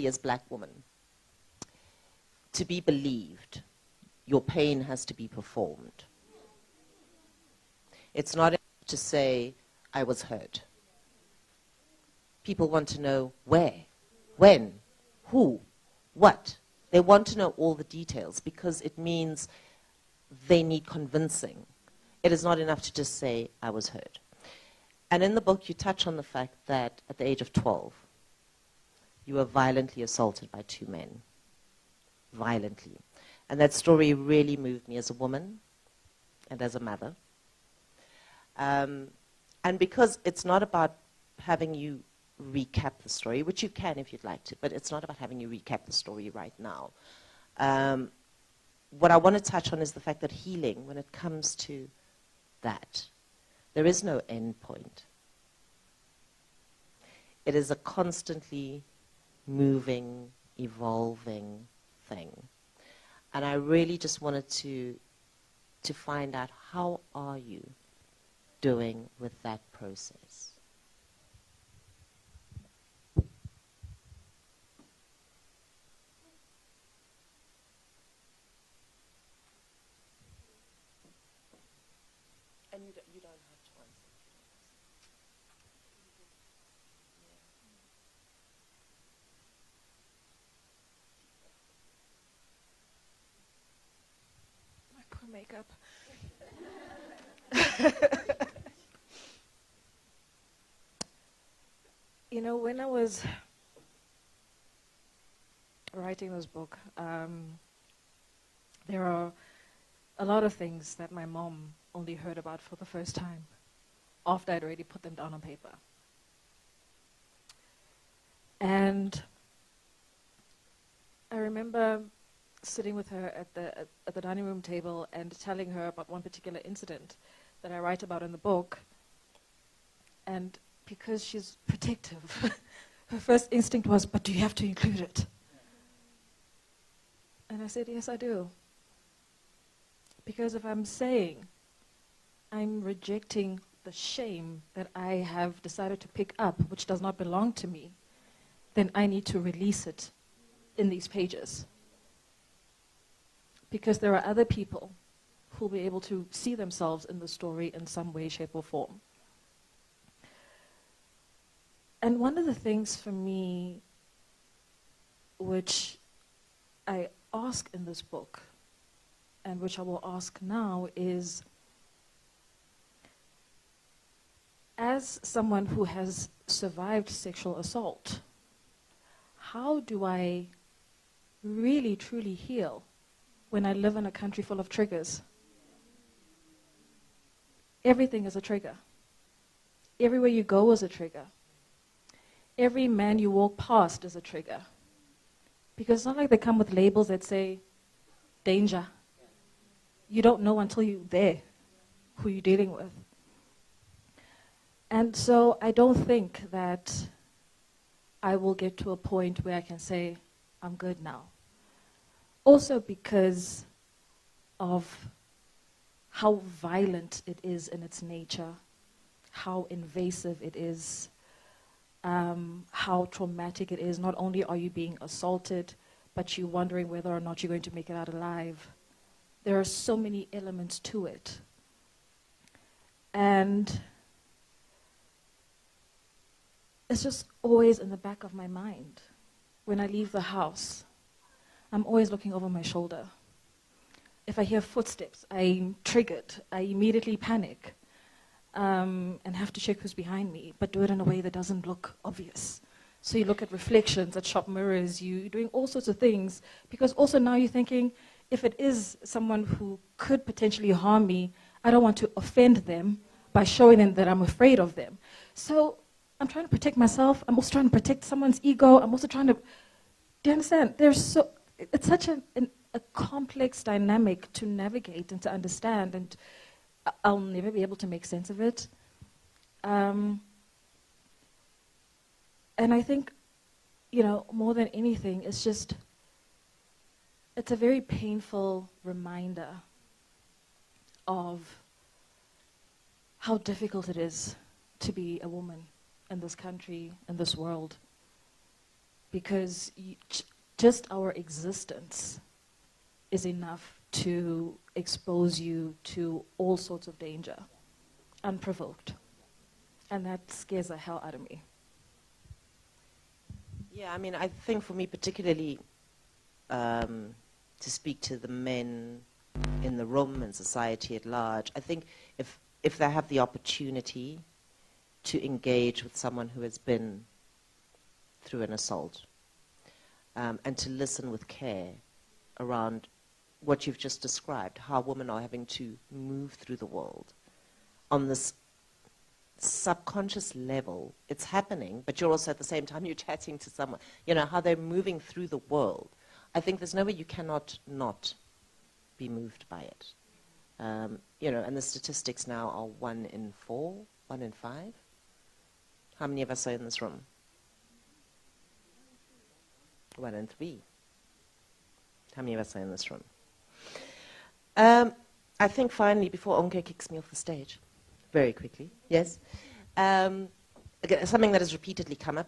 as black women, to be believed, your pain has to be performed. It's not enough to say, I was hurt. People want to know where, when, who, what. They want to know all the details because it means they need convincing. It is not enough to just say, I was hurt. And in the book, you touch on the fact that at the age of 12, you were violently assaulted by two men. Violently. And that story really moved me as a woman and as a mother. And because it's not about having you recap the story, which you can if you'd like to, but it's not about having you recap the story right now. What I want to touch on is the fact that healing, when it comes to that, there is no end point. It is a constantly moving, evolving thing. And I really just wanted to find out, how are you doing with that process? And you don't have to answer. My poor makeup. You know, when I was writing this book, there are a lot of things that my mom only heard about for the first time after I'd already put them down on paper. And I remember sitting with her at the dining room table and telling her about one particular incident that I write about in the book. And because she's protective, her first instinct was, but do you have to include it? And I said, yes, I do. Because if I'm saying I'm rejecting the shame that I have decided to pick up, which does not belong to me, then I need to release it in these pages. Because there are other people who will be able to see themselves in the story in some way, shape, or form. And one of the things for me, which I ask in this book, and which I will ask now, is, as someone who has survived sexual assault, how do I really, truly heal when I live in a country full of triggers? Everything is a trigger. Everywhere you go is a trigger. Every man you walk past is a trigger. Because it's not like they come with labels that say, danger. You don't know until you're there who you're dealing with. And so I don't think that I will get to a point where I can say, I'm good now. Also because of how violent it is in its nature, how invasive it is, how traumatic it is. Not only are you being assaulted, but you're wondering whether or not you're going to make it out alive. There are so many elements to it. And it's just always in the back of my mind. When I leave the house, I'm always looking over my shoulder. If I hear footsteps, I'm triggered. I immediately panic and have to check who's behind me, but do it in a way that doesn't look obvious. So you look at reflections, at shop mirrors, you're doing all sorts of things, because also now you're thinking, if it is someone who could potentially harm me, I don't want to offend them by showing them that I'm afraid of them. So I'm trying to protect myself. I'm also trying to protect someone's ego. I'm also trying to, do you understand? It's such a complex dynamic to navigate and to understand, and I'll never be able to make sense of it. And I think, more than anything, it's a very painful reminder of how difficult it is to be a woman in this country, in this world. because just our existence is enough to expose you to all sorts of danger, unprovoked. And that scares the hell out of me. Yeah, I mean, I think for me particularly, to speak to the men in the room and society at large, I think if they have the opportunity to engage with someone who has been through an assault, and to listen with care around what you've just described, how women are having to move through the world on this subconscious level. It's happening, but you're also at the same time you're chatting to someone, you know, how they're moving through the world. I think there's no way you cannot not be moved by it. You know, and the statistics now are 1 in 4, 1 in 5. How many of us are in this room? 1 in 3. How many of us are in this room? I think finally, before Onke kicks me off the stage, very quickly, yes, something that has repeatedly come up